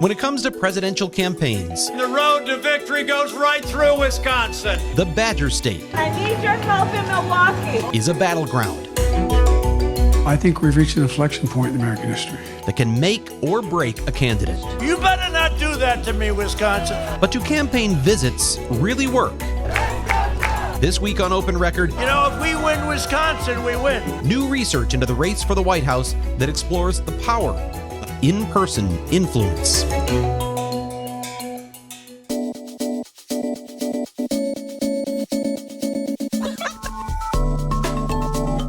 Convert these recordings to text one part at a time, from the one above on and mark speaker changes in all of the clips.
Speaker 1: When it comes to presidential campaigns,
Speaker 2: The road to victory goes right through Wisconsin.
Speaker 1: the Badger State
Speaker 3: I need your help in Milwaukee.
Speaker 1: is a battleground
Speaker 4: I think we've reached an inflection point in American history.
Speaker 1: that can make or break a candidate.
Speaker 2: You better not do that to me, Wisconsin.
Speaker 1: But do campaign visits really work? This week on Open Record,
Speaker 2: You know, if we win Wisconsin, we win.
Speaker 1: new research into the race for the White House that explores the power of in-person influence.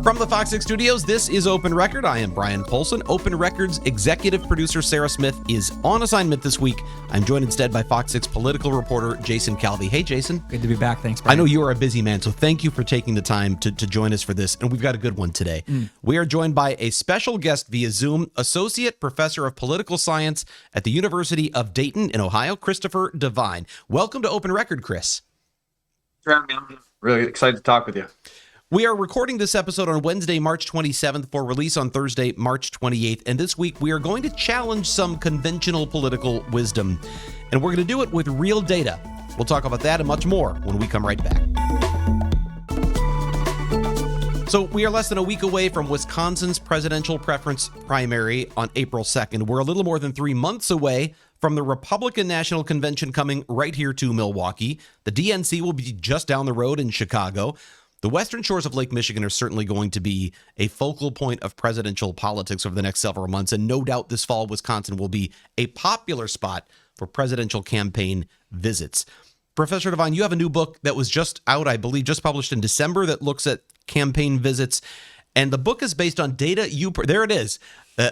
Speaker 1: From the Fox 6 studios, this is Open Record. I am Brian Polson. Open Record's executive producer Sarah Smith is on assignment this week. I'm joined instead by Fox 6 political reporter Jason Calvi. Hey, Jason.
Speaker 5: Good to be back. Thanks, Brian.
Speaker 1: I know you are a busy man, so thank you for taking the time to join us for this, and we've got a good one today. We are joined by a special guest via Zoom, Associate Professor of Political Science at the University of Dayton in Ohio, Christopher Devine. Welcome to Open Record, Chris.
Speaker 6: I'm really excited to talk with you.
Speaker 1: We are recording this episode on Wednesday, March 27th for release on Thursday, March 28th. And this week, we are going to challenge some conventional political wisdom. And we're going to do it with real data. We'll talk about that and much more when we come right back. So we are less than a week away from Wisconsin's presidential preference primary on April 2nd. We're a little more than 3 months away from the Republican National Convention coming right here to Milwaukee. The DNC will be just down the road in Chicago. The western shores of Lake Michigan are certainly going to be a focal point of presidential politics over the next several months, and no doubt this fall, Wisconsin will be a popular spot for presidential campaign visits. Professor Devine, you have a new book that was just out, I believe, just published in December that looks at campaign visits, and the book is based on data there it is.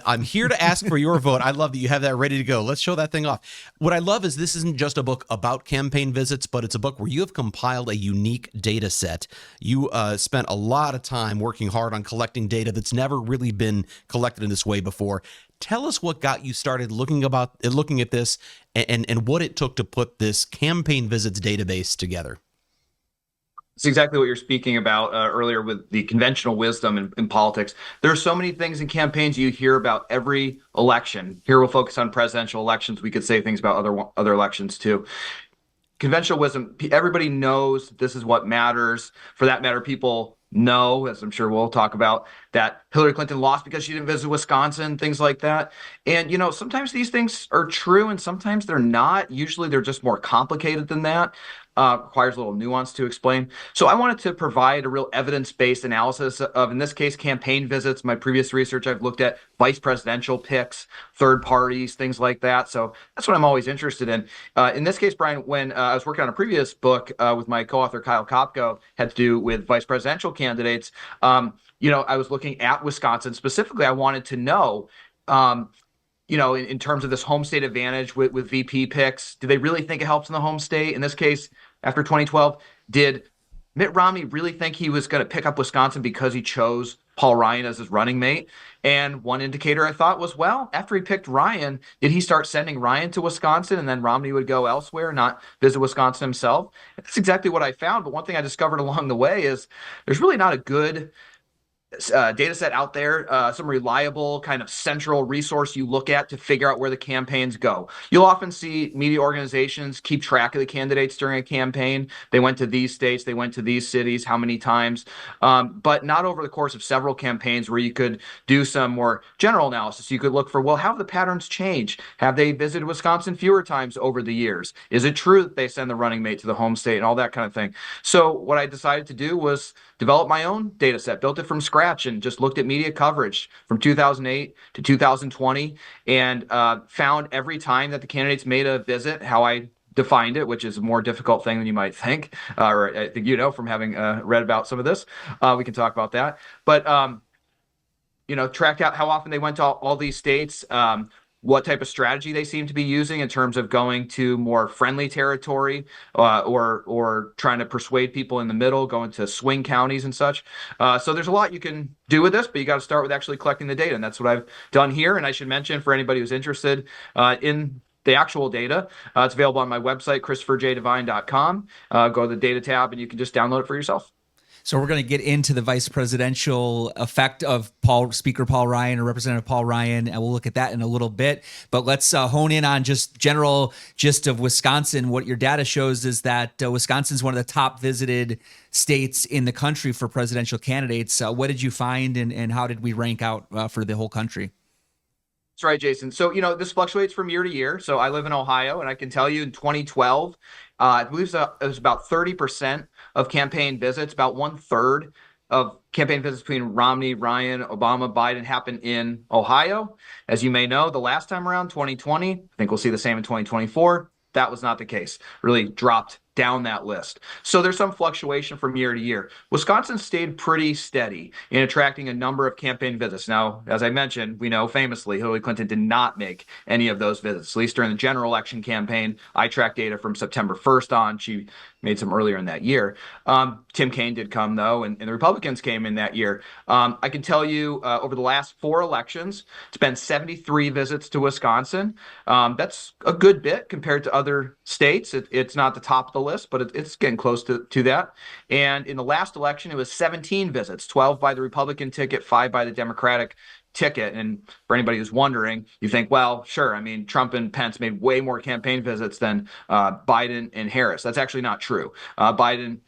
Speaker 1: I'm here to ask for your vote. I love that you have that ready to go. Let's show that thing off. What I love is this isn't just a book about campaign visits, but it's a book where you have compiled a unique data set. You spent a lot of time working hard on collecting data that's never really been collected in this way before. Tell us what got you started looking at this and what it took to put this campaign visits database together.
Speaker 6: It's exactly what you're speaking about earlier with the conventional wisdom in politics. There are so many things in campaigns you hear about every election. Here we'll focus on presidential elections. We could say things about other elections too. Conventional wisdom, everybody knows this is what matters. For that matter, people know, as I'm sure we'll talk about, that Hillary Clinton lost because she didn't visit Wisconsin, things like that. And, you know, sometimes these things are true and sometimes they're not. Usually they're just more complicated than that. Requires a little nuance to explain. So I wanted to provide a real evidence-based analysis of, in this case, campaign visits. My previous research, I've looked at vice presidential picks, third parties, things like that. So that's what I'm always interested in. In this case, Brian, when I was working on a previous book with my co-author, Kyle Kopko, had to do with vice presidential candidates, you know, I was looking at Wisconsin. Specifically, I wanted to know, you know, in terms of this home state advantage with VP picks, do they really think it helps in the home state? In this case, after 2012, did Mitt Romney really think he was going to pick up Wisconsin because he chose Paul Ryan as his running mate? And one indicator I thought was, well, after he picked Ryan, did he start sending Ryan to Wisconsin and then Romney would go elsewhere, not visit Wisconsin himself? That's exactly what I found. But one thing I discovered along the way is there's really not a good data set out there, some reliable kind of central resource you look at to figure out where the campaigns go. You'll often see media organizations keep track of the candidates during a campaign. They went to these states, they went to these cities, how many times, but not over the course of several campaigns where you could do some more general analysis. You could look for, well, how have the patterns changed? Have they visited Wisconsin fewer times over the years? Is it true that they send the running mate to the home state and all that kind of thing? So what I decided to do was develop my own data set, built it from scratch, and just looked at media coverage from 2008 to 2020 and found every time that the candidates made a visit, how I defined it, which is a more difficult thing than you might think, or I think you know from having read about some of this. We can talk about that. But, you know, tracked out how often they went to all these states, what type of strategy they seem to be using in terms of going to more friendly territory or trying to persuade people in the middle, going to swing counties and such. So there's a lot you can do with this, but you got to start with actually collecting the data. And that's what I've done here. And I should mention for anybody who's interested in the actual data, it's available on my website, christopherjdevine.com. Go to the data tab and you can just download it for yourself.
Speaker 5: So we're going to get into the vice presidential effect of Speaker Paul Ryan or Representative Paul Ryan, and we'll look at that in a little bit. But let's hone in on just general gist of Wisconsin. What your data shows is that Wisconsin is one of the top visited states in the country for presidential candidates. What did you find, and how did we rank out for the whole country?
Speaker 6: That's right, Jason. So, this fluctuates from year to year. So I live in Ohio, and I can tell you in 2012, I believe it was about 30% of campaign visits, about 1/3 of campaign visits between Romney, Ryan, Obama, Biden happened in Ohio. As you may know, the last time around, 2020, I think we'll see the same in 2024. That was not the case. Really dropped down that list. So there's some fluctuation from year to year. Wisconsin stayed pretty steady in attracting a number of campaign visits. Now, as I mentioned, we know famously Hillary Clinton did not make any of those visits, at least during the general election campaign. I tracked data from September 1st on. She made some earlier in that year. Tim Kaine did come, though, and the Republicans came in that year. I can tell you over the last 4 elections, it's been 73 visits to Wisconsin. That's a good bit compared to other states. It's not the top of the list, but it's getting close to that. And in the last election, it was 17 visits, 12 by the Republican ticket, 5 by the Democratic ticket. And for anybody who's wondering, you think, well, sure, I mean, Trump and Pence made way more campaign visits than Biden and Harris. That's actually not true. Biden,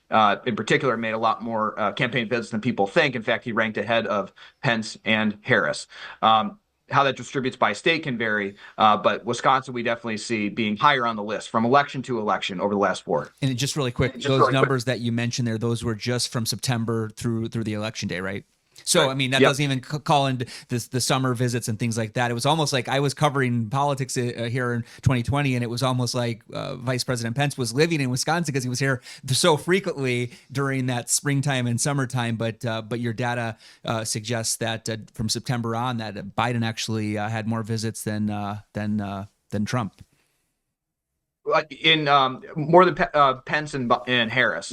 Speaker 6: in particular, made a lot more campaign visits than people think. In fact, he ranked ahead of Pence and Harris. How that distributes by state can vary, but Wisconsin we definitely see being higher on the list from election to election over the last 4.
Speaker 5: And just really quick, those numbers that you mentioned there, those were just from September through the election day, right? So, I mean, that doesn't even call in the summer visits and things like that. It was almost like I was covering politics here in 2020, and it was almost like Vice President Pence was living in Wisconsin because he was here so frequently during that springtime and summertime. But your data suggests that from September on, that Biden actually had more visits than Trump.
Speaker 6: In more than Pence and Harris,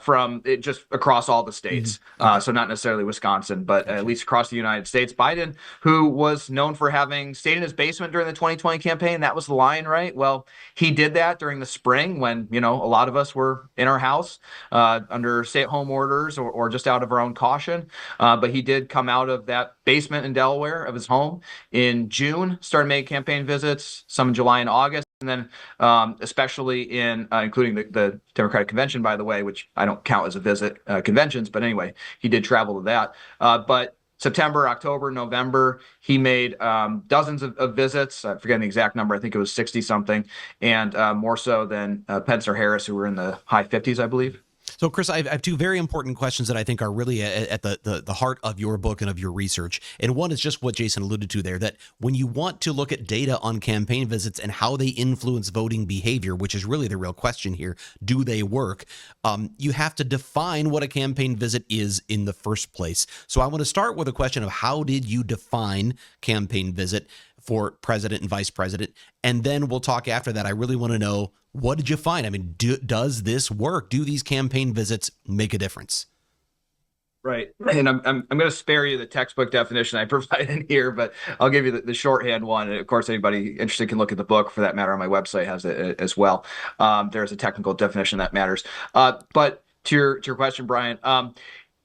Speaker 6: from it just across all the states. So not necessarily Wisconsin, but at least across the United States. Biden, who was known for having stayed in his basement during the 2020 campaign, that was the line, right? Well, he did that during the spring when, a lot of us were in our house under stay-at-home orders or just out of our own caution. But he did come out of that basement in Delaware of his home in June, started making campaign visits, some in July and August. And then especially in including the Democratic Convention, by the way, which I don't count as a visit, conventions. But anyway, he did travel to that. But September, October, November, he made dozens of visits. I forget the exact number. I think it was 60 something, and more so than Pence or Harris, who were in the high 50s, I believe.
Speaker 1: So, Chris, I have 2 very important questions that I think are really at the heart of your book and of your research. And one is just what Jason alluded to there, that when you want to look at data on campaign visits and how they influence voting behavior, which is really the real question here, do they work? You have to define what a campaign visit is in the first place. So I want to start with a question of how did you define campaign visit for president and vice president? And then we'll talk after that. I really want to know, what did you find? I mean, does this work? Do these campaign visits make a difference?
Speaker 6: Right. And I'm going to spare you the textbook definition I provide in here, but I'll give you the shorthand one. And of course, anybody interested can look at the book. For that matter, on my website has it as well. There's a technical definition that matters. But to your question, Brian,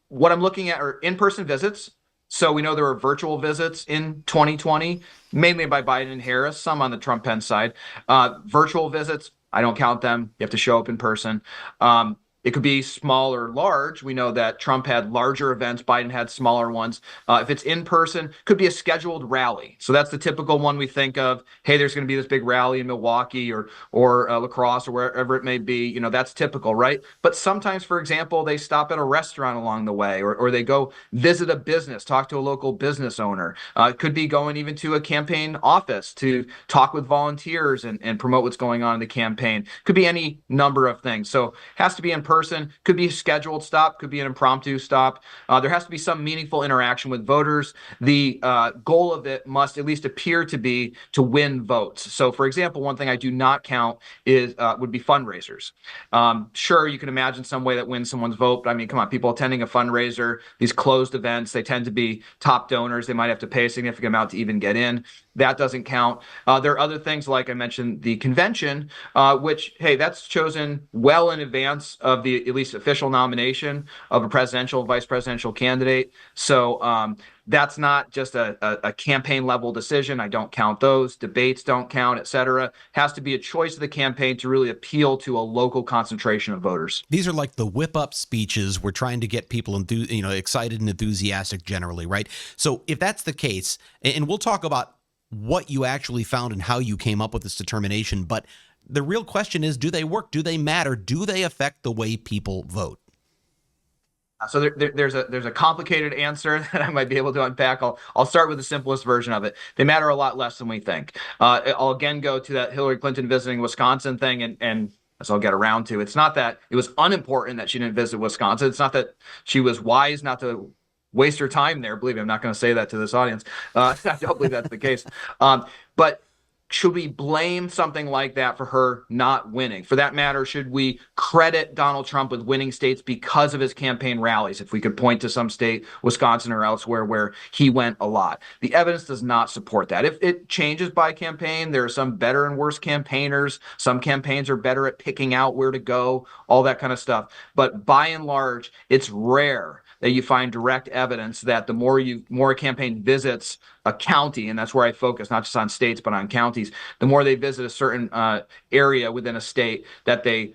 Speaker 6: what I'm looking at are in-person visits. So we know there were virtual visits in 2020, mainly by Biden and Harris, some on the Trump-Pence side. Virtual visits, I don't count them. You have to show up in person. It could be small or large. We know that Trump had larger events. Biden had smaller ones. If it's in person, could be a scheduled rally. So that's the typical one we think of. Hey, there's going to be this big rally in Milwaukee or La Crosse or wherever it may be. That's typical, right? But sometimes, for example, they stop at a restaurant along the way, or they go visit a business, talk to a local business owner. It could be going even to a campaign office to talk with volunteers and promote what's going on in the campaign. Could be any number of things. So it has to be in person. Could be a scheduled stop, could be an impromptu stop. There has to be some meaningful interaction with voters. The goal of it must at least appear to be to win votes. So, for example, one thing I do not count would be fundraisers. Sure, you can imagine some way that wins someone's vote, but I mean, come on, people attending a fundraiser, these closed events, they tend to be top donors. They might have to pay a significant amount to even get in. That doesn't count. There are other things, like I mentioned, the convention, which, hey, that's chosen well in advance of of the at least official nomination of a presidential, vice presidential candidate. So that's not just a campaign level decision. I don't count those. Debates don't count, et cetera. Has to be a choice of the campaign to really appeal to a local concentration of voters.
Speaker 1: These are like the whip up speeches. We're trying to get people excited and enthusiastic generally, right? So if that's the case, and we'll talk about what you actually found and how you came up with this determination, but the real question is, do they work? Do they matter? Do they affect the way people vote?
Speaker 6: So there's a complicated answer that I might be able to unpack. I'll start with the simplest version of it. They matter a lot less than we think. I'll again go to that Hillary Clinton visiting Wisconsin thing, and as I'll get around to, it's not that it was unimportant that she didn't visit Wisconsin. It's not that she was wise not to waste her time there. Believe me, I'm not going to say that to this audience. I don't believe that's the case. But should we blame something like that for her not winning? For that matter, should we credit Donald Trump with winning states because of his campaign rallies? If we could point to some state, Wisconsin or elsewhere, where he went a lot. The evidence does not support that. If it changes by campaign, there are some better and worse campaigners. Some campaigns are better at picking out where to go, all that kind of stuff. But by and large, it's rare that you find direct evidence that the more a campaign visits a county, and that's where I focus, not just on states, but on counties, the more they visit a certain area within a state, that they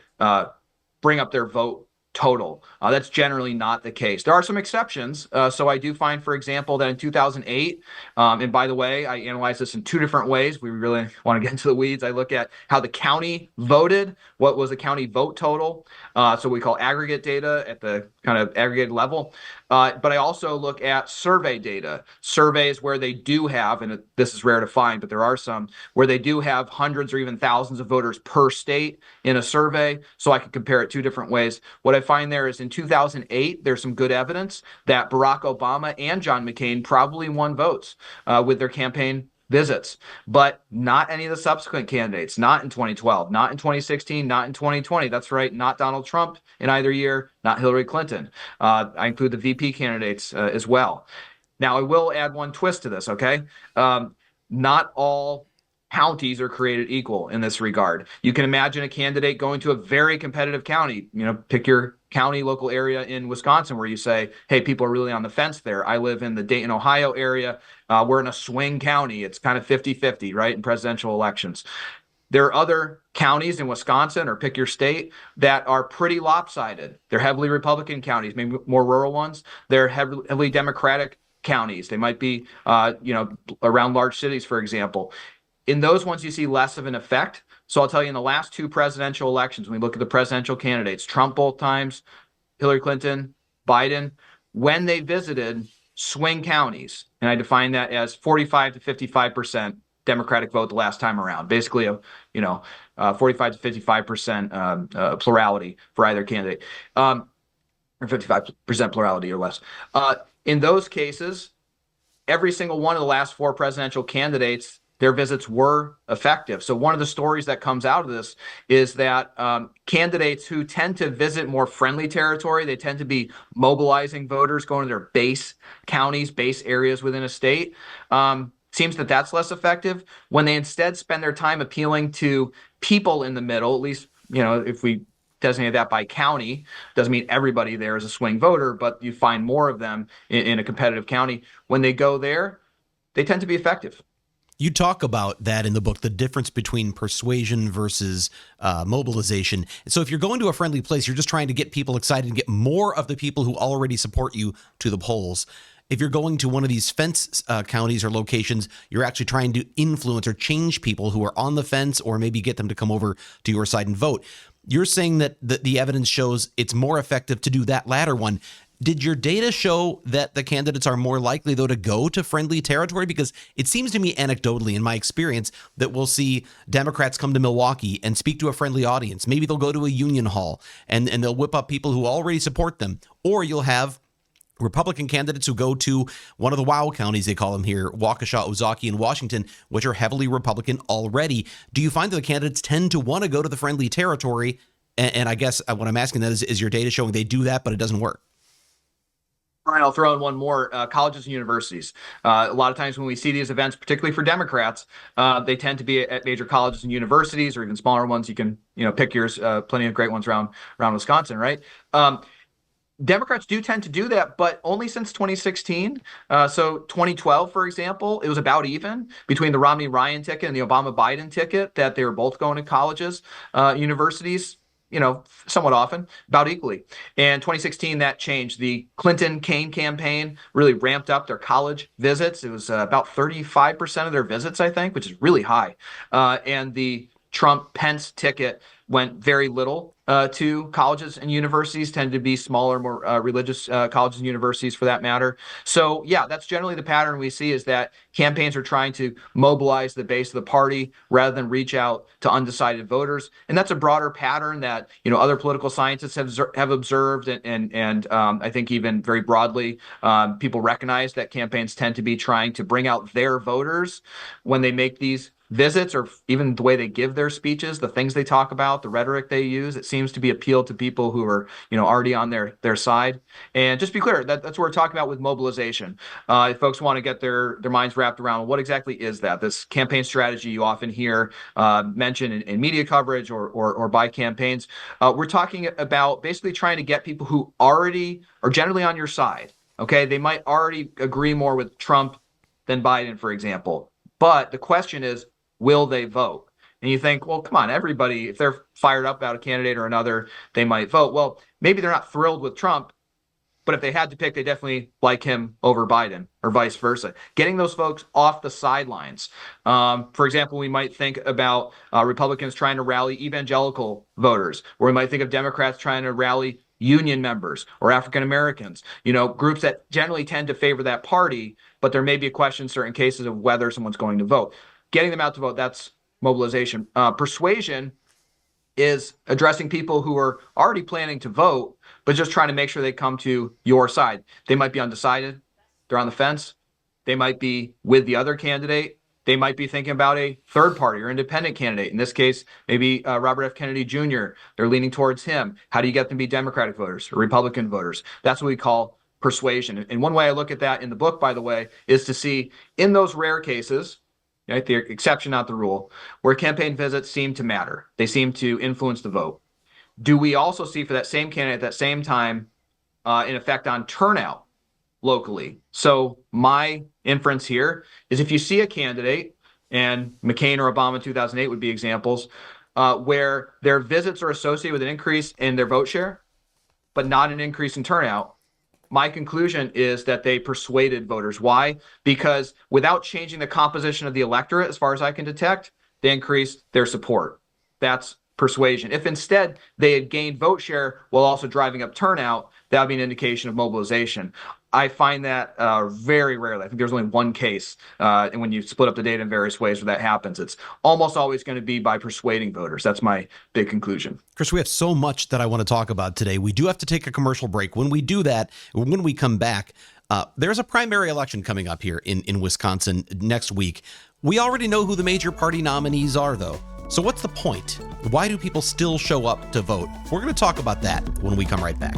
Speaker 6: bring up their vote total. That's generally not the case. There are some exceptions. So I do find, for example, that in 2008, and by the way, I analyze this in two different ways. We really want to get into the weeds. I look at how the county voted, what was the county vote total. So we call aggregate data at the kind of aggregated level. But I also look at survey data, surveys where they do have, and this is rare to find, but there are some where they do have hundreds or even thousands of voters per state in a survey. So I can compare it two different ways. What I find there is in 2008, there's some good evidence that Barack Obama and John McCain probably won votes with their campaign visits, but not any of the subsequent candidates, not in 2012, not in 2016, not in 2020. That's right, not Donald Trump in either year, not Hillary Clinton. I include the VP candidates as well. Now, I will add one twist to this, okay? Not all counties are created equal in this regard. You can imagine a candidate going to a very competitive county, pick your county, local area in Wisconsin where you say, hey, people are really on the fence there. I live in the Dayton, Ohio area. We're in a swing county. It's kind of 50-50, right, in presidential elections. There are other counties in Wisconsin, or pick your state, that are pretty lopsided. They're heavily Republican counties, maybe more rural ones. They're heavily Democratic counties. They might be, around large cities, for example. In those ones, you see less of an effect. So I'll tell you, in the last two presidential elections, when we look at the presidential candidates, Trump both times, Hillary Clinton, Biden, when they visited swing counties, and I define that as 45 to 55% Democratic vote the last time around, basically 45 to 55% plurality for either candidate, or 55% plurality or less. In those cases, every single one of the last four presidential candidates, their visits were effective. So one of the stories that comes out of this is that candidates who tend to visit more friendly territory, they tend to be mobilizing voters, going to their base counties, base areas within a state. Seems that that's less effective when they instead spend their time appealing to people in the middle. At least, if we designate that by county, doesn't mean everybody there is a swing voter, but you find more of them in a competitive county. When they go there, they tend to be effective.
Speaker 1: You talk about that in the book, the difference between persuasion versus mobilization. So if you're going to a friendly place, you're just trying to get people excited and get more of the people who already support you to the polls. If you're going to one of these fence counties or locations, you're actually trying to influence or change people who are on the fence, or maybe get them to come over to your side and vote. You're saying that the evidence shows it's more effective to do that latter one. Did your data show that the candidates are more likely, though, to go to friendly territory? Because it seems to me anecdotally, in my experience, that we'll see Democrats come to Milwaukee and speak to a friendly audience. Maybe they'll go to a union hall and they'll whip up people who already support them. Or you'll have Republican candidates who go to one of the WOW counties, they call them here, Waukesha, Ozaukee, and Washington, which are heavily Republican already. Do you find that the candidates tend to want to go to the friendly territory? And I guess what I'm asking that is your data showing they do that, but it doesn't work?
Speaker 6: Brian, I'll throw in one more. Colleges and universities. A lot of times when we see these events, particularly for Democrats, they tend to be at major colleges and universities, or even smaller ones. You can, pick yours. Plenty of great ones around Wisconsin, right? Democrats do tend to do that, but only since 2016. So 2012, for example, it was about even between the Romney-Ryan ticket and the Obama-Biden ticket, that they were both going to colleges, universities, somewhat often, about equally. And 2016, that changed. The Clinton-Kaine campaign really ramped up their college visits. It was about 35% of their visits, I think, which is really high. And the Trump-Pence ticket went very little to colleges and universities, tended to be smaller, more religious colleges and universities for that matter. So yeah, that's generally the pattern we see, is that campaigns are trying to mobilize the base of the party rather than reach out to undecided voters. And that's a broader pattern that, other political scientists have observed. And I think even very broadly, people recognize that campaigns tend to be trying to bring out their voters when they make these visits, or even the way they give their speeches, the things they talk about, the rhetoric they use. It seems to be appeal to people who are, already on their side. And just be clear, that's what we're talking about with mobilization. If folks want to get their minds wrapped around what exactly is that, this campaign strategy you often hear mentioned in media coverage or by campaigns, we're talking about basically trying to get people who already are generally on your side. Okay, they might already agree more with Trump than Biden, for example. But the question is, will they vote? And you think, well, come on, everybody, if they're fired up about a candidate or another, they might vote. Well, maybe they're not thrilled with Trump, but if they had to pick, they definitely like him over Biden, or vice versa. Getting those folks off the sidelines. For example, we might think about Republicans trying to rally evangelical voters, or we might think of Democrats trying to rally union members or African Americans, groups that generally tend to favor that party, but there may be a question in certain cases of whether someone's going to vote. Getting them out to vote, that's mobilization. Persuasion is addressing people who are already planning to vote, but just trying to make sure they come to your side. They might be undecided. They're on the fence. They might be with the other candidate. They might be thinking about a third party or independent candidate. In this case, maybe Robert F. Kennedy Jr. They're leaning towards him. How do you get them to be Democratic voters or Republican voters? That's what we call persuasion. And one way I look at that in the book, by the way, is to see in those rare cases, right, the exception, not the rule, where campaign visits seem to matter. They seem to influence the vote. Do we also see for that same candidate at that same time an effect on turnout locally? So my inference here is, if you see a candidate, and McCain or Obama in 2008 would be examples, where their visits are associated with an increase in their vote share, but not an increase in turnout, my conclusion is that they persuaded voters. Why? Because without changing the composition of the electorate, as far as I can detect, they increased their support. That's persuasion. If instead they had gained vote share while also driving up turnout, that would be an indication of mobilization. I find that very rarely. I think there's only one case, and when you split up the data in various ways where that happens, it's almost always going to be by persuading voters. That's my big conclusion.
Speaker 1: Chris, we have so much that I want to talk about today. We do have to take a commercial break. When we do that, when we come back, there's a primary election coming up here in Wisconsin next week. We already know who the major party nominees are, though. So what's the point? Why do people still show up to vote? We're going to talk about that when we come right back.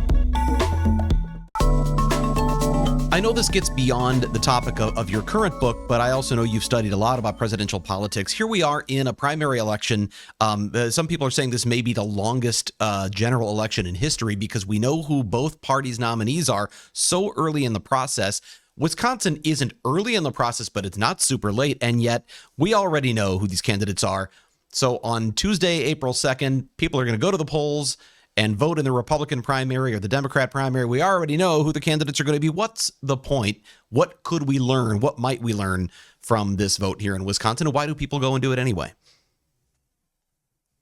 Speaker 1: I know this gets beyond the topic of your current book, but I also know you've studied a lot about presidential politics. Here we are in a primary election. Some people are saying this may be the longest general election in history, because we know who both parties' nominees are so early in the process. Wisconsin isn't early in the process, but it's not super late, and yet we already know who these candidates are. So on Tuesday, April 2nd, people are going to go to the polls and vote in the Republican primary or the Democrat primary. We already know who the candidates are going to be. What's the point? What could we learn? What might we learn from this vote here in Wisconsin? Why do people go and do it anyway?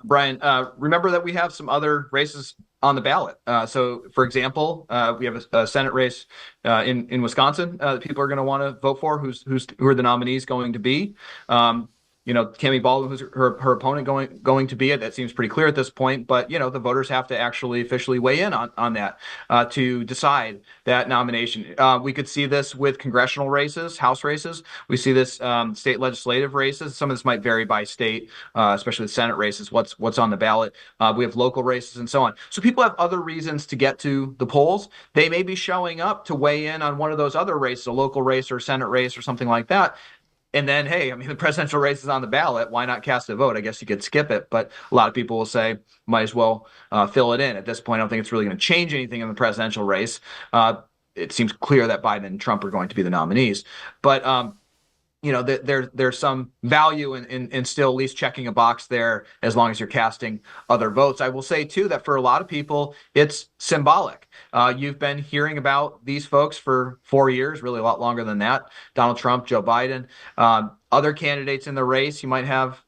Speaker 6: Brian, remember that we have some other races on the ballot. So, for example, we have a Senate race in Wisconsin that people are going to want to vote for. Who are the nominees going to be? Tammy Baldwin, who's her opponent going to be it. That seems pretty clear at this point. But the voters have to actually officially weigh in on that to decide that nomination. We could see this with congressional races, House races. We see this state legislative races. Some of this might vary by state, especially the Senate races. What's on the ballot? We have local races and so on. So people have other reasons to get to the polls. They may be showing up to weigh in on one of those other races, a local race or a Senate race or something like that. And then, hey, the presidential race is on the ballot. Why not cast a vote? I guess you could skip it, but a lot of people will say, might as well fill it in. At this point, I don't think it's really going to change anything in the presidential race. It seems clear that Biden and Trump are going to be the nominees. But there's some value in still at least checking a box there as long as you're casting other votes. I will say, too, that for a lot of people, it's symbolic. You've been hearing about these folks for 4 years, really a lot longer than that. Donald Trump, Joe Biden, other candidates in the race you might have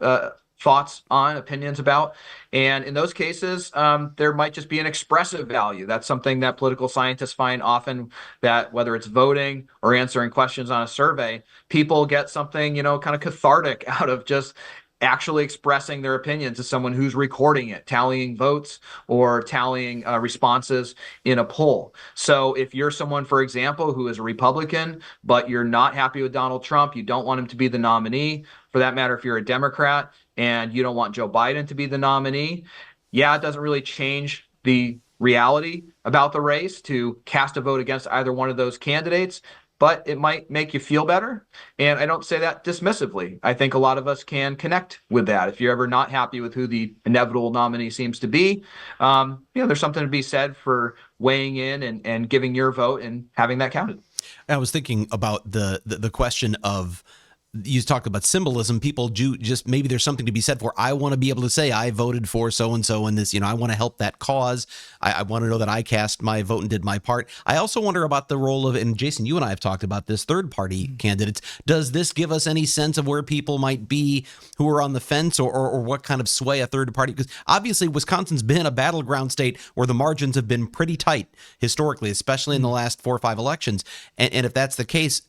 Speaker 6: thoughts on, opinions about. And in those cases, there might just be an expressive value. That's something that political scientists find often, that whether it's voting or answering questions on a survey, people get something, kind of cathartic out of just actually expressing their opinions to someone who's recording it, tallying votes or tallying responses in a poll. So if you're someone, for example, who is a Republican, but you're not happy with Donald Trump, you don't want him to be the nominee. For that matter, if you're a Democrat and you don't want Joe Biden to be the nominee, it doesn't really change the reality about the race to cast a vote against either one of those candidates, but it might make you feel better. And I don't say that dismissively. I think a lot of us can connect with that. If you're ever not happy with who the inevitable nominee seems to be, there's something to be said for weighing in and giving your vote and having that counted.
Speaker 1: I was thinking about the question of, you talked about symbolism. People do just, maybe there's something to be said for, I want to be able to say I voted for so-and-so in this, I want to help that cause. I want to know that I cast my vote and did my part. I also wonder about the role of, and Jason, you and I have talked about this, third party candidates. Does this give us any sense of where people might be who are on the fence, or what kind of sway a third party? Because obviously Wisconsin's been a battleground state where the margins have been pretty tight historically, especially in the last 4 or 5 elections. And if that's the case,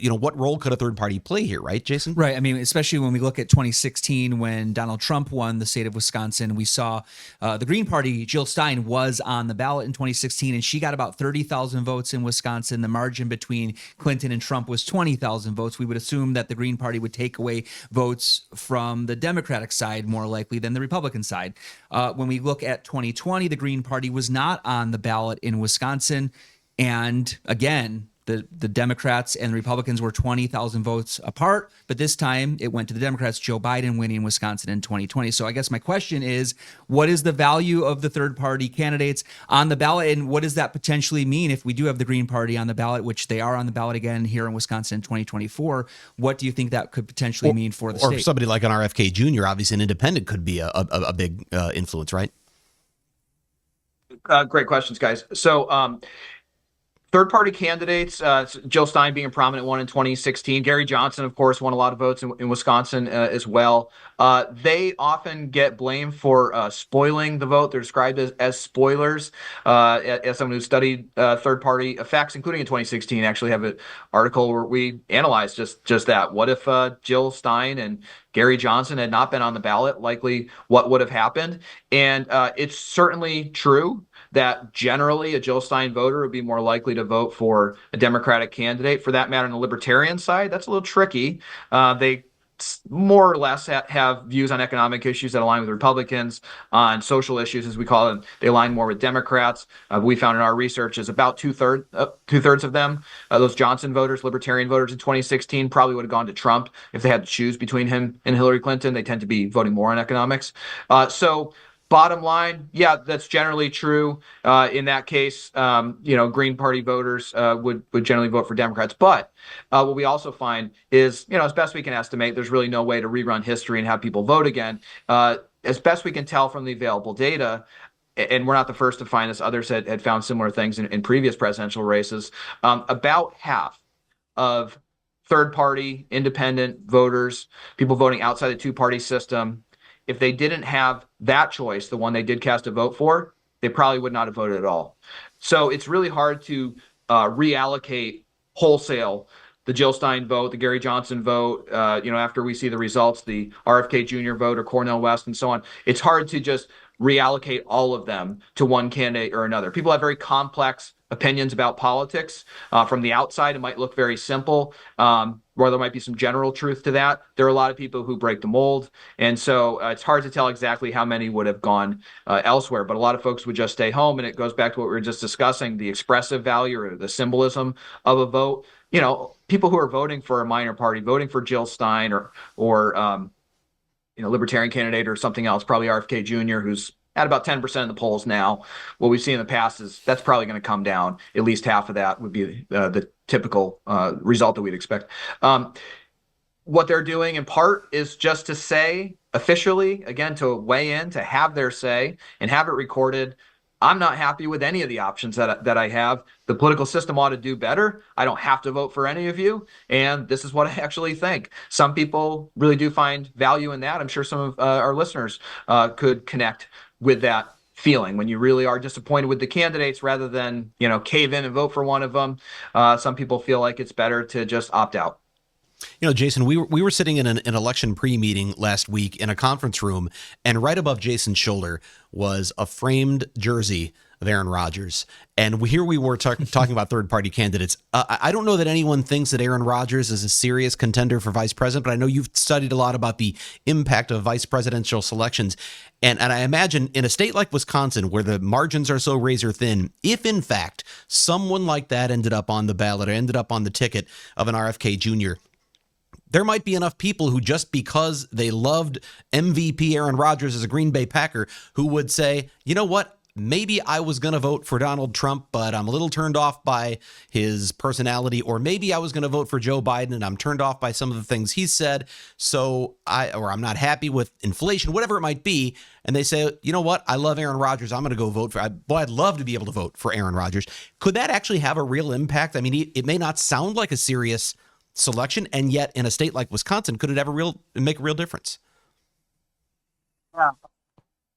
Speaker 1: what role could a third party play here, right, Jason?
Speaker 5: Right. Especially when we look at 2016, when Donald Trump won the state of Wisconsin, we saw the Green Party, Jill Stein, was on the ballot in 2016, and she got about 30,000 votes in Wisconsin. The margin between Clinton and Trump was 20,000 votes. We would assume that the Green Party would take away votes from the Democratic side more likely than the Republican side. When we look at 2020, the Green Party was not on the ballot in Wisconsin. And again, the Democrats and the Republicans were 20,000 votes apart, but this time it went to the Democrats, Joe Biden winning Wisconsin in 2020. So I guess my question is, what is the value of the third party candidates on the ballot, and what does that potentially mean if we do have the Green Party on the ballot, which they are on the ballot again here in Wisconsin in 2024? What do you think that could potentially mean for the state?
Speaker 1: Or somebody like an RFK Jr., obviously an independent, could be a big influence, right?
Speaker 6: Great questions, guys. So, third-party candidates, Jill Stein being a prominent one in 2016. Gary Johnson, of course, won a lot of votes in Wisconsin as well. They often get blamed for spoiling the vote. They're described as spoilers. As someone who studied third-party effects, including in 2016, actually have an article where we analyzed just that. What if Jill Stein and Gary Johnson had not been on the ballot? Likely what would have happened? And it's certainly true that generally a Jill Stein voter would be more likely to vote for a Democratic candidate. For that matter, on the Libertarian side, that's a little tricky. They more or less have views on economic issues that align with Republicans. On social issues, as we call them, they align more with Democrats. We found in our research is about two-thirds of them, those Johnson voters, Libertarian voters in 2016, probably would have gone to Trump if they had to choose between him and Hillary Clinton. They tend to be voting more on economics. So bottom line, that's generally true. In that case, Green Party voters would generally vote for Democrats. But what we also find is, as best we can estimate, there's really no way to rerun history and have people vote again. As best we can tell from the available data, and we're not the first to find this, others had found similar things in previous presidential races, about half of third-party independent voters, people voting outside the two-party system, if they didn't have that choice, the one they did cast a vote for, they probably would not have voted at all. So it's really hard to reallocate wholesale the Jill Stein vote, the Gary Johnson vote, after we see the results, the RFK Jr. vote or Cornel West and so on, it's hard to just reallocate all of them to one candidate or another. People have very complex opinions about politics. From the outside, it might look very simple, where there might be some general truth to that. There are a lot of people who break the mold. And so it's hard to tell exactly how many would have gone elsewhere. But a lot of folks would just stay home. And it goes back to what we were just discussing, the expressive value or the symbolism of a vote. People who are voting for a minor party, voting for Jill Stein or libertarian candidate or something else, probably RFK Jr., who's at about 10% of the polls now. What we've seen in the past is that's probably going to come down. At least half of that would be the typical result that we'd expect. What they're doing in part is just to say officially, again, to weigh in, to have their say and have it recorded. I'm not happy with any of the options that I have. The political system ought to do better. I don't have to vote for any of you. And this is what I actually think. Some people really do find value in that. I'm sure some of our listeners could connect with that feeling when you really are disappointed with the candidates rather than, cave in and vote for one of them. Some people feel like it's better to just opt out.
Speaker 1: Jason, we were sitting in an election pre-meeting last week in a conference room, and right above Jason's shoulder was a framed jersey of Aaron Rodgers. And here we were talking about third-party candidates. I don't know that anyone thinks that Aaron Rodgers is a serious contender for vice president, but I know you've studied a lot about the impact of vice presidential selections. And I imagine in a state like Wisconsin, where the margins are so razor thin, if in fact someone like that ended up on the ballot or ended up on the ticket of an RFK Jr., there might be enough people who, just because they loved MVP Aaron Rodgers as a Green Bay Packer, who would say, you know what, maybe I was going to vote for Donald Trump, but I'm a little turned off by his personality, or maybe I was going to vote for Joe Biden and I'm turned off by some of the things he said, or I'm not happy with inflation, whatever it might be. And they say, you know what, I love Aaron Rodgers, I'm going to go vote for, I'd love to be able to vote for Aaron Rodgers. Could that actually have a real impact? I mean, it may not sound like a serious selection, and yet in a state like Wisconsin, could it ever make a real difference?
Speaker 6: Yeah.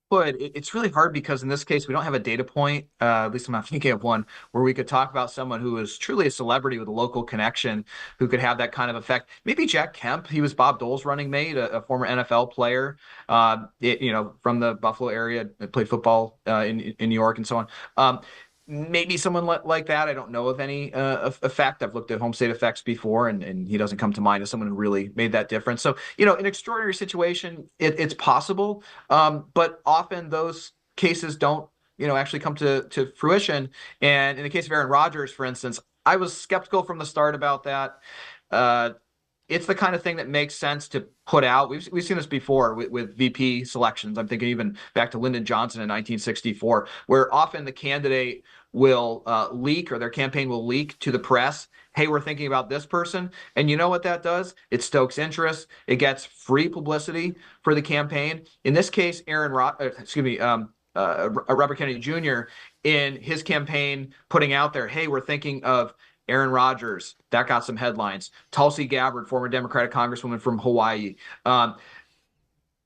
Speaker 6: But it's really hard because in this case, we don't have a data point, at least I'm not thinking of one, where we could talk about someone who is truly a celebrity with a local connection who could have that kind of effect. Maybe Jack Kemp. He was Bob Dole's running mate, a former NFL player, from the Buffalo area, played football in New York and so on. Maybe someone like that. I don't know of any effect. I've looked at home state effects before, and he doesn't come to mind as someone who really made that difference. So, an extraordinary situation, it's possible, but often those cases don't, actually come to fruition. And in the case of Aaron Rodgers, for instance, I was skeptical from the start about that. It's the kind of thing that makes sense to put out. We've seen this before with VP selections. I'm thinking even back to Lyndon Johnson in 1964, where often the candidate will leak, or their campaign will leak to the press, hey, we're thinking about this person. And you know what that does? It stokes interest. It gets free publicity for the campaign. In this case, Robert Kennedy Jr., in his campaign putting out there, hey, we're thinking of Aaron Rodgers, that got some headlines. Tulsi Gabbard, former Democratic Congresswoman from Hawaii.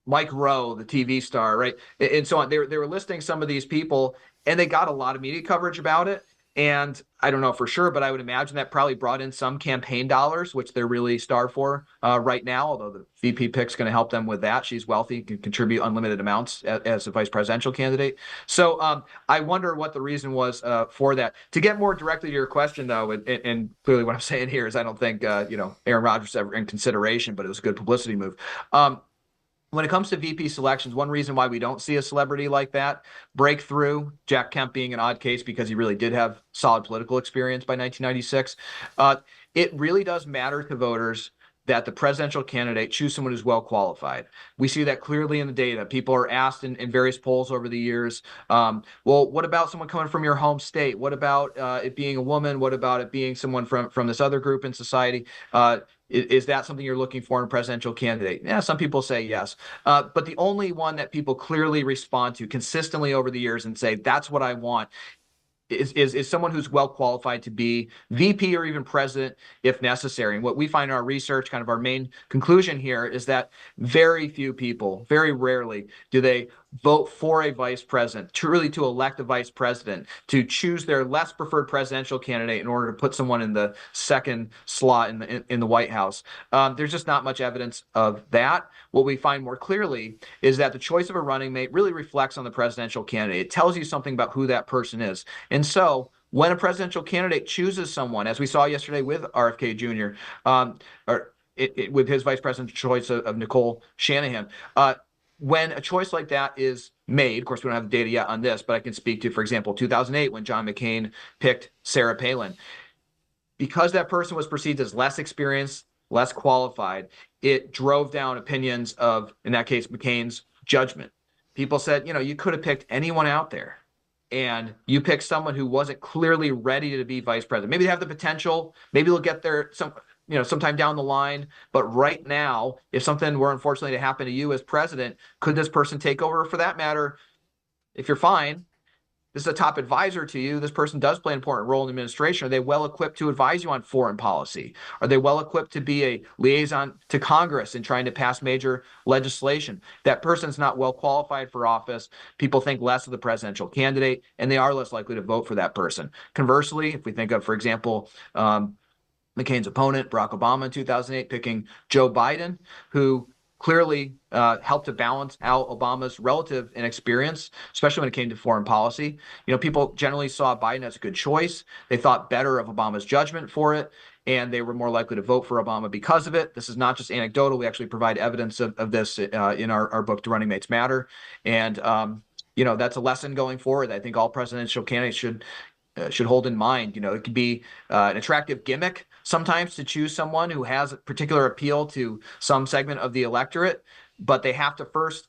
Speaker 6: Mike Rowe, the TV star, right? And so on. They were listing some of these people, and they got a lot of media coverage about it. And I don't know for sure, but I would imagine that probably brought in some campaign dollars, which they're really starved for right now, although the VP pick's going to help them with that. She's wealthy, can contribute unlimited amounts as a vice presidential candidate. So I wonder what the reason was for that. To get more directly to your question, though, and clearly what I'm saying here is I don't think, Aaron Rodgers is ever in consideration, but it was a good publicity move. When it comes to VP selections, one reason why we don't see a celebrity like that break through, Jack Kemp being an odd case because he really did have solid political experience by 1996, it really does matter to voters that the presidential candidate choose someone who's well qualified. We see that clearly in the data. People are asked in various polls over the years, well, what about someone coming from your home state? What about it being a woman? What about it being someone from this other group in society? Is that something you're looking for in a presidential candidate? Yeah, some people say yes. But the only one that people clearly respond to consistently over the years and say, that's what I want, is someone who's well qualified to be VP or even president if necessary. And what we find in our research, kind of our main conclusion here, is that very few people, very rarely do they vote for a vice president, truly to elect a vice president, to choose their less preferred presidential candidate in order to put someone in the second slot in the White House. There's just not much evidence of that. What we find more clearly is that the choice of a running mate really reflects on the presidential candidate. It tells you something about who that person is. And so when a presidential candidate chooses someone, as we saw yesterday with RFK Jr., with his vice president's choice of Nicole Shanahan, when a choice like that is made, of course, we don't have the data yet on this, but I can speak to, for example, 2008 when John McCain picked Sarah Palin. Because that person was perceived as less experienced, less qualified, it drove down opinions of, in that case, McCain's judgment. People said, you could have picked anyone out there, and you picked someone who wasn't clearly ready to be vice president. Maybe they have the potential, maybe they'll get there sometime down the line. But right now, if something were unfortunately to happen to you as president, could this person take over? For that matter, if you're fine, this is a top advisor to you. This person does play an important role in the administration. Are they well equipped to advise you on foreign policy? Are they well equipped to be a liaison to Congress in trying to pass major legislation? That person's not well qualified for office. People think less of the presidential candidate, and they are less likely to vote for that person. Conversely, if we think of, for example, McCain's opponent, Barack Obama, in 2008, picking Joe Biden, who clearly helped to balance out Obama's relative inexperience, especially when it came to foreign policy. People generally saw Biden as a good choice. They thought better of Obama's judgment for it, and they were more likely to vote for Obama because of it. This is not just anecdotal. We actually provide evidence of this in our book, Do Running Mates Matter? And, that's a lesson going forward. I think all presidential candidates should hold in mind. It could be an attractive gimmick sometimes to choose someone who has a particular appeal to some segment of the electorate, but they have to first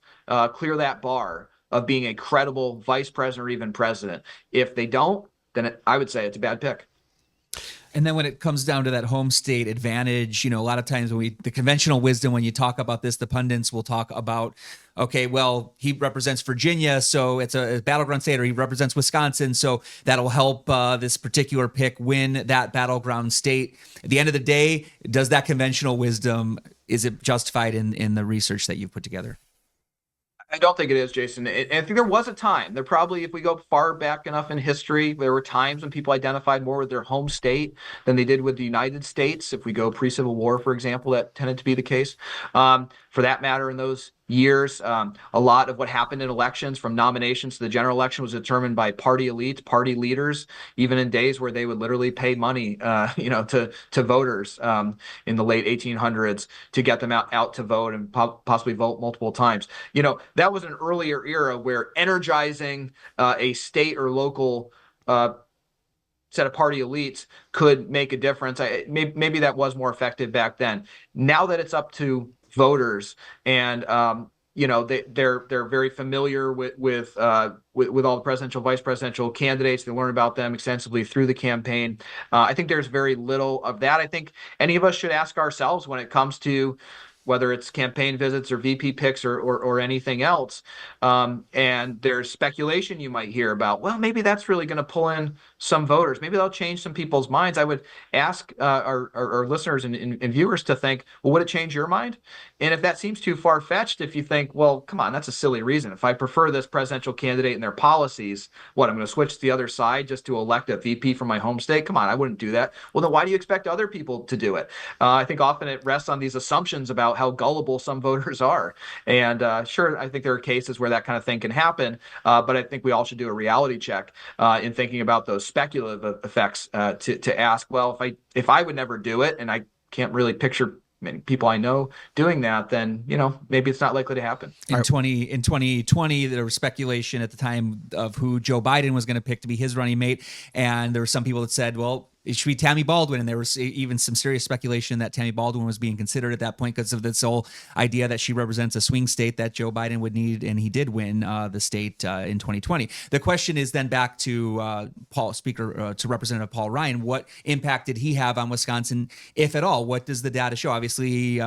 Speaker 6: clear that bar of being a credible vice president or even president. If they don't, then I would say it's a bad pick.
Speaker 5: And then when it comes down to that home state advantage, a lot of times the conventional wisdom, when you talk about this, the pundits will talk about, okay, well, he represents Virginia, so it's a battleground state, or he represents Wisconsin, so that'll help this particular pick win that battleground state. At the end of the day, does that conventional wisdom, is it justified in the research that you've put together?
Speaker 6: I don't think it is, Jason. And I think there was a time, there probably, if we go far back enough in history, there were times when people identified more with their home state than they did with the United States. If we go pre-Civil War, for example, that tended to be the case. For that matter, in those years, a lot of what happened in elections, from nominations to the general election, was determined by party elites, party leaders, even in days where they would literally pay money, to voters in the late 1800s to get them out to vote and possibly vote multiple times. That was an earlier era where energizing a state or local set of party elites could make a difference. Maybe that was more effective back then. Now that it's up to voters, and they're very familiar with all the presidential, vice presidential candidates. They learn about them extensively through the campaign. I think there's very little of that. I think any of us should ask ourselves, when it comes to whether it's campaign visits or VP picks or anything else, and there's speculation you might hear about, well, maybe that's really going to pull in some voters. Maybe that'll change some people's minds. I would ask our listeners and viewers to think, well, would it change your mind? And if that seems too far-fetched, if you think, well, come on, that's a silly reason. If I prefer this presidential candidate and their policies, I'm going to switch to the other side just to elect a VP from my home state? Come on, I wouldn't do that. Well, then why do you expect other people to do it? I think often it rests on these assumptions about how gullible some voters are. And sure, I think there are cases where that kind of thing can happen, but I think we all should do a reality check in thinking about those speculative effects to ask, well, if I would never do it, and I can't really picture many people I know doing that, then maybe it's not likely to happen.
Speaker 5: In 2020, there was speculation at the time of who Joe Biden was going to pick to be his running mate, and there were some people that said, well, it should be Tammy Baldwin, and there was even some serious speculation that Tammy Baldwin was being considered at that point because of this whole idea that she represents a swing state that Joe Biden would need, and he did win the state in 2020. The question is then back to to Representative Paul Ryan. What impact did he have on Wisconsin, if at all? What does the data show? Obviously,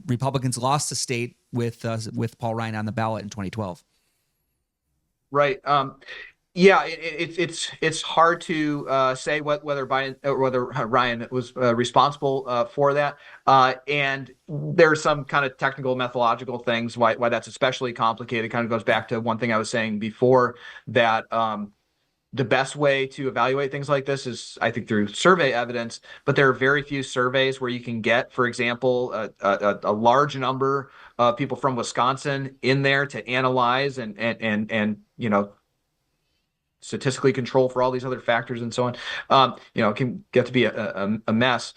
Speaker 5: Republicans lost the state with Paul Ryan on the ballot in 2012.
Speaker 6: Right. Yeah, it's hard to say whether Biden or whether Ryan was responsible for that, and there's some kind of technical methodological things why that's especially complicated. It kind of goes back to one thing I was saying before, that the best way to evaluate things like this is, I think, through survey evidence. But there are very few surveys where you can get, for example, a large number of people from Wisconsin in there to analyze and statistically control for all these other factors and so on. It can get to be a mess.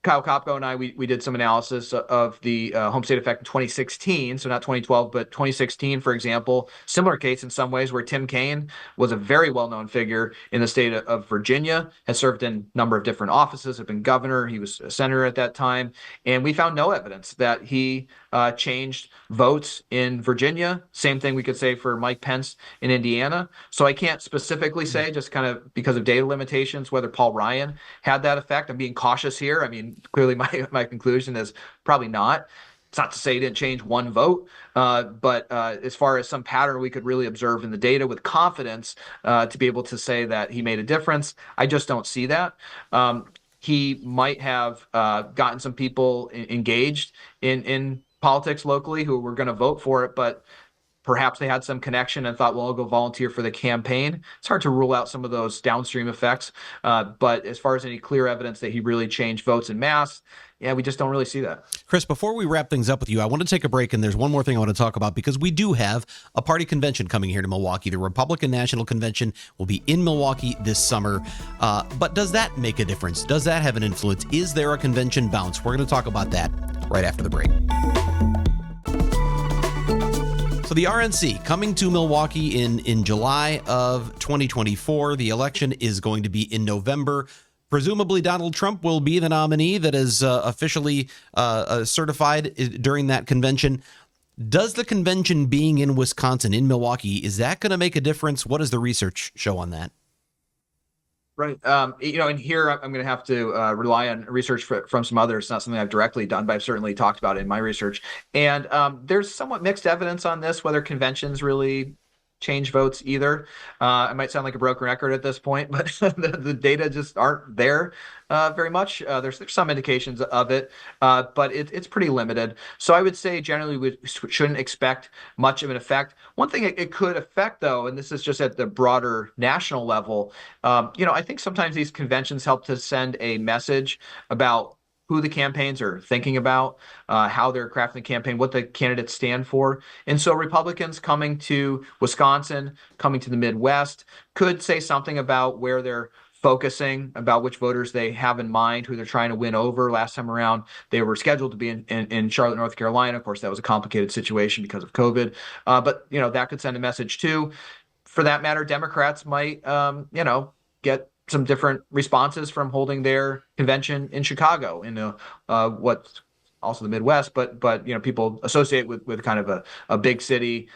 Speaker 6: Kyle Kopko and I, we did some analysis of the home state effect in 2016, so not 2012, but 2016, for example. Similar case in some ways, where Tim Kaine was a very well-known figure in the state of Virginia, has served in a number of different offices, had been governor, he was a senator at that time, and we found no evidence that he changed votes in Virginia. Same thing we could say for Mike Pence in Indiana. So I can't specifically say, just kind of because of data limitations, whether Paul Ryan had that effect. I'm being cautious here. I mean, clearly my conclusion is probably not. It's not to say he didn't change one vote, but as far as some pattern we could really observe in the data with confidence to be able to say that he made a difference, I just don't see that. He might have gotten some people engaged in politics locally who were going to vote for it, but perhaps they had some connection and thought, well, I'll go volunteer for the campaign. It's hard to rule out some of those downstream effects. But as far as any clear evidence that he really changed votes en masse, yeah, we just don't really see that.
Speaker 1: Chris, before we wrap things up with you, I want to take a break, and there's one more thing I want to talk about, because we do have a party convention coming here to Milwaukee. The Republican National Convention will be in Milwaukee this summer. But does that make a difference? Does that have an influence? Is there a convention bounce? We're going to talk about that right after the break. So the RNC coming to Milwaukee in July of 2024. The election is going to be in November. Presumably Donald Trump will be the nominee that is officially certified during that convention. Does the convention being in Wisconsin, in Milwaukee, is that going to make a difference? What does the research show on that?
Speaker 6: Right. And here I'm going to have to rely on research from some others. It's not something I've directly done, but I've certainly talked about it in my research. And there's somewhat mixed evidence on this, whether conventions really change votes either. I might sound like a broken record at this point, but the data just aren't there very much. There's some indications of it, but it's pretty limited. So I would say generally we shouldn't expect much of an effect. One thing it could affect, though, and this is just at the broader national level, I think sometimes these conventions help to send a message about who the campaigns are thinking about, how they're crafting the campaign, what the candidates stand for. And so Republicans coming to Wisconsin, coming to the Midwest, could say something about where they're focusing, about which voters they have in mind, who they're trying to win over. Last time around, they were scheduled to be in Charlotte, North Carolina. Of course, that was a complicated situation because of COVID. But that could send a message too. For that matter, Democrats might, get some different responses from holding their convention in Chicago, in what's also the Midwest, but people associate with kind of a big city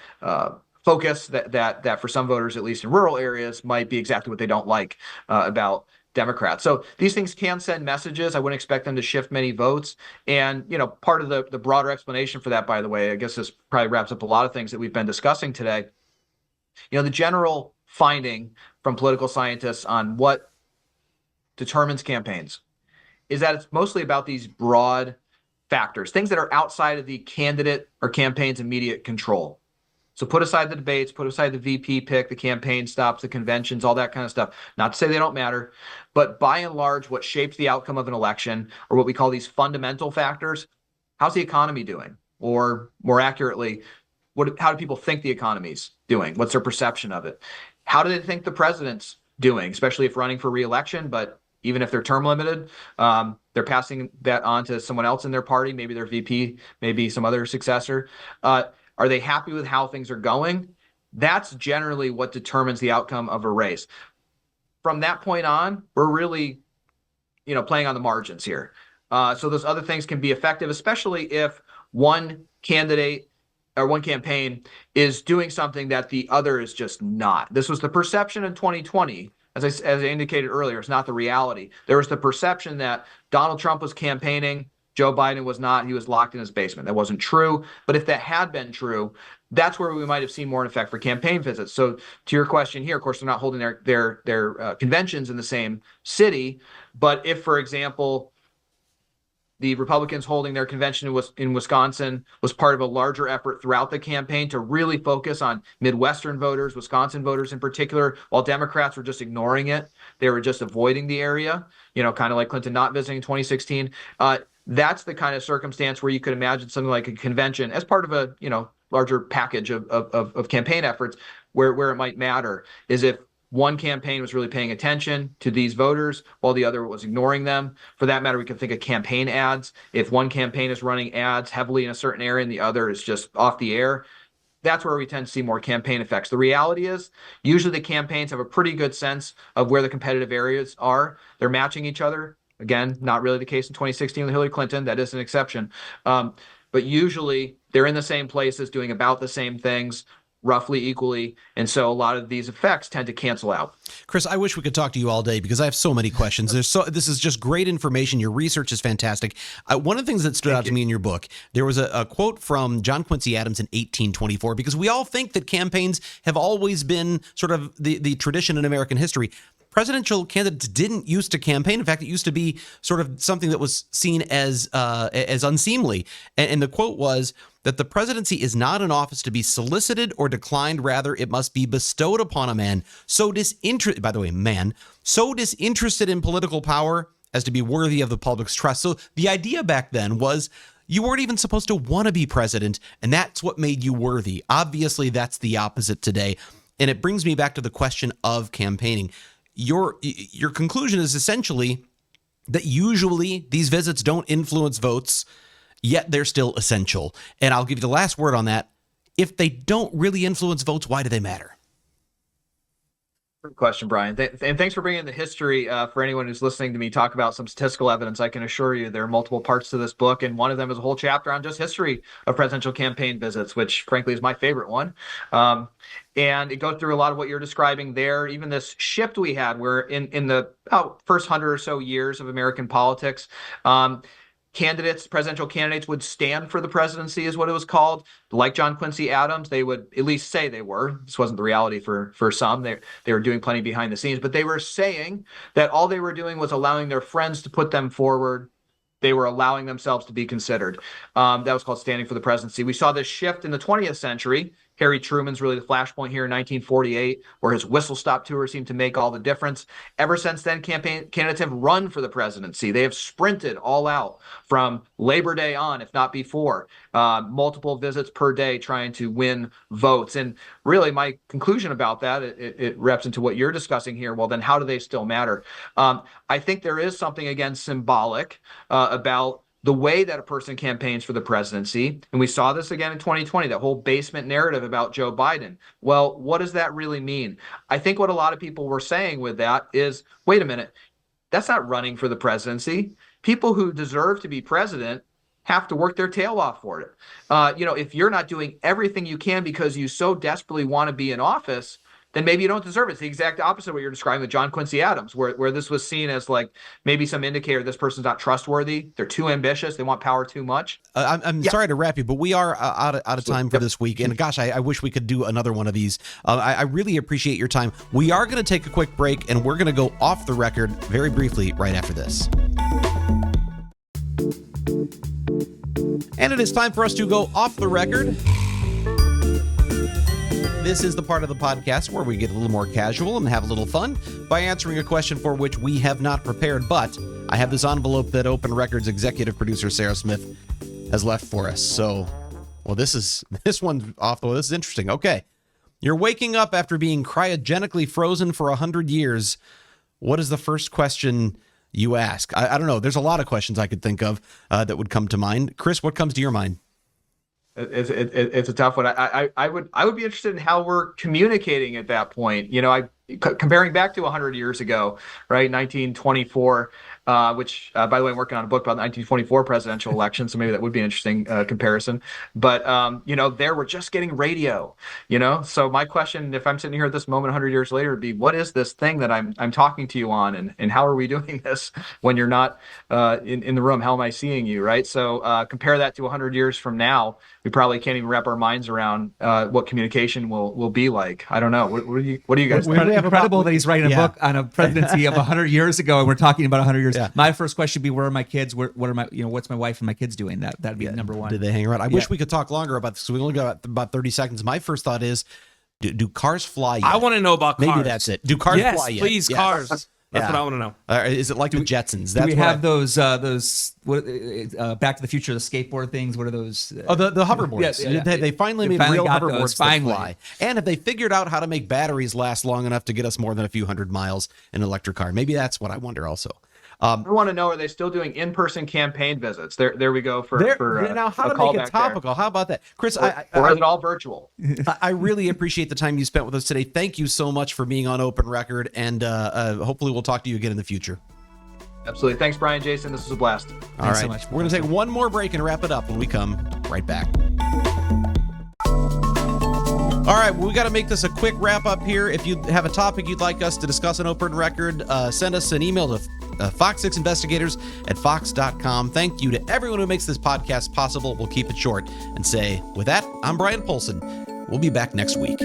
Speaker 6: focus that for some voters, at least in rural areas, might be exactly what they don't like about Democrats. So these things can send messages. I wouldn't expect them to shift many votes. And, part of the broader explanation for that, by the way, I guess this probably wraps up a lot of things that we've been discussing today. The general finding from political scientists on what determines campaigns is that it's mostly about these broad factors, things that are outside of the candidate or campaign's immediate control. So put aside the debates, put aside the VP pick, the campaign stops, the conventions, all that kind of stuff. Not to say they don't matter, but by and large, what shapes the outcome of an election, or what we call these fundamental factors, how's the economy doing? Or more accurately, how do people think the economy's doing? What's their perception of it? How do they think the president's doing, especially if running for re-election, but even if they're term limited, they're passing that on to someone else in their party, maybe their VP, maybe some other successor. Are they happy with how things are going? That's generally what determines the outcome of a race. From that point on, we're really, playing on the margins here. So those other things can be effective, especially if one candidate or one campaign is doing something that the other is just not. This was the perception in 2020. As I indicated earlier, it's not the reality. There was the perception that Donald Trump was campaigning, Joe Biden was not. He was locked in his basement. That wasn't true. But if that had been true, That's where we might have seen more in effect for campaign visits. So to your question here, of course, they're not holding their conventions in the same city. But if, for example, the Republicans holding their convention in Wisconsin was part of a larger effort throughout the campaign to really focus on Midwestern voters, Wisconsin voters in particular, while Democrats were just ignoring it. They were just avoiding the area, kind of like Clinton not visiting in 2016. That's the kind of circumstance where you could imagine something like a convention as part of a, larger package of campaign efforts where it might matter is if one campaign was really paying attention to these voters while the other was ignoring them. For that matter, we can think of campaign ads. If one campaign is running ads heavily in a certain area and the other is just off the air, that's where we tend to see more campaign effects. The reality is usually the campaigns have a pretty good sense of where the competitive areas are. They're matching each other. Again, not really the case in 2016 with Hillary Clinton. That is an exception. But usually they're in the same places doing about the same things, roughly equally, and so a lot of these effects tend to cancel out.
Speaker 1: Chris, I wish we could talk to you all day because I have so many questions. This is just great information. Your research is fantastic. One of the things that stood out to me in your book, there was a quote from John Quincy Adams in 1824, because we all think that campaigns have always been sort of the tradition in American history. Presidential candidates didn't used to campaign. In fact, it used to be sort of something that was seen as unseemly. And the quote was that the presidency is not an office to be solicited or declined. Rather, it must be bestowed upon a man so disinterested in political power as to be worthy of the public's trust. So the idea back then was you weren't even supposed to want to be president, and that's what made you worthy. Obviously, that's the opposite today. And it brings me back to the question of campaigning. Your conclusion is essentially that usually these visits don't influence votes, yet they're still essential. And I'll give you the last word on that. If they don't really influence votes, why do they matter?
Speaker 6: Good question, Brian. And thanks for bringing in the history for anyone who's listening to me talk about some statistical evidence. I can assure you there are multiple parts to this book, and one of them is a whole chapter on just history of presidential campaign visits, which frankly is my favorite one. And it goes through a lot of what you're describing there, even this shift we had where in the first 100 or so years of American politics, presidential candidates would stand for the presidency is what it was called. Like John Quincy Adams, they would at least say they were. This wasn't the reality for some. They were doing plenty behind the scenes, but they were saying that all they were doing was allowing their friends to put them forward. They were allowing themselves to be considered. That was called standing for the presidency. We saw this shift in the 20th century. Harry Truman's really the flashpoint here in 1948, where his whistle-stop tour seemed to make all the difference. Ever since then, campaign candidates have run for the presidency. They have sprinted all out from Labor Day on, if not before, multiple visits per day trying to win votes. And really, my conclusion about that, it reps into what you're discussing here. Well, then how do they still matter? I think there is something, again, symbolic about the way that a person campaigns for the presidency. And we saw this again in 2020, that whole basement narrative about Joe Biden. Well, what does that really mean? I think what a lot of people were saying with that is, wait a minute, that's not running for the presidency. People who deserve to be president have to work their tail off for it. If you're not doing everything you can because you so desperately want to be in office, then maybe you don't deserve it. It's the exact opposite of what you're describing with John Quincy Adams, where this was seen as like maybe some indicator this person's not trustworthy. They're too ambitious. They want power too much.
Speaker 1: I'm sorry to wrap you, but we are out of time for this week. And gosh, I wish we could do another one of these. I really appreciate your time. We are going to take a quick break, and we're going to go off the record very briefly right after this. And it is time for us to go off the record. This is the part of the podcast where we get a little more casual and have a little fun by answering a question for which we have not prepared, but I have this envelope that Open Records executive producer Sarah Smith has left for us. So, this one's off the way. This is interesting. Okay. You're waking up after being cryogenically frozen for 100 years. What is the first question you ask? I don't know. There's a lot of questions I could think of that would come to mind. Chris, what comes to your mind?
Speaker 6: It's a tough one. I would be interested in how we're communicating at that point. Comparing back to 100 years ago, right, 1924. which, by the way, I'm working on a book about the 1924 presidential election, so maybe that would be an interesting comparison. But, there we're just getting radio, So my question, if I'm sitting here at this moment 100 years later, would be, what is this thing that I'm talking to you on, and how are we doing this when you're not in the room? How am I seeing you, right? So compare that to 100 years from now. We probably can't even wrap our minds around what communication will be like. I don't know. What do you guys think?
Speaker 5: It's incredible that he's writing a book on a presidency of 100 years ago, and we're talking about 100 years. Yeah. My first question would be, where are my kids? What are my, what's my wife and my kids doing? That'd be number one.
Speaker 1: Did they hang around? I wish we could talk longer about this. So we only got about 30 seconds. My first thought is, do cars fly yet?
Speaker 7: I want to know about cars.
Speaker 1: Maybe that's it. Do cars fly yet?
Speaker 7: Please, yes. Cars. That's what I want to know.
Speaker 1: Is it like the Jetsons?
Speaker 5: Do we have those Back to the Future, the skateboard things? What are those?
Speaker 1: The hoverboards.
Speaker 5: Yeah.
Speaker 1: They finally made real hoverboards that
Speaker 5: finally
Speaker 1: fly. And have they figured out how to make batteries last long enough to get us more than a few hundred miles in an electric car? Maybe that's what I wonder also.
Speaker 6: I want to know, are they still doing in-person campaign visits? There we go for
Speaker 1: now how to make it topical. How about that, Chris?
Speaker 6: Or is it all virtual?
Speaker 1: I really appreciate the time you spent with us today. Thank you so much for being on Open Record, and hopefully we'll talk to you again in the future.
Speaker 6: Absolutely. Thanks, Brian, Jason. This was a blast.
Speaker 1: All right, so much. We're going to take one more break and wrap it up when we come right back. All right, we got to make this a quick wrap up here. If you have a topic you'd like us to discuss on Open Record, send us an email to FOX6 Investigators at fox.com. Thank you to everyone who makes this podcast possible. We'll keep it short and say, with that, I'm Brian Polson. We'll be back next week.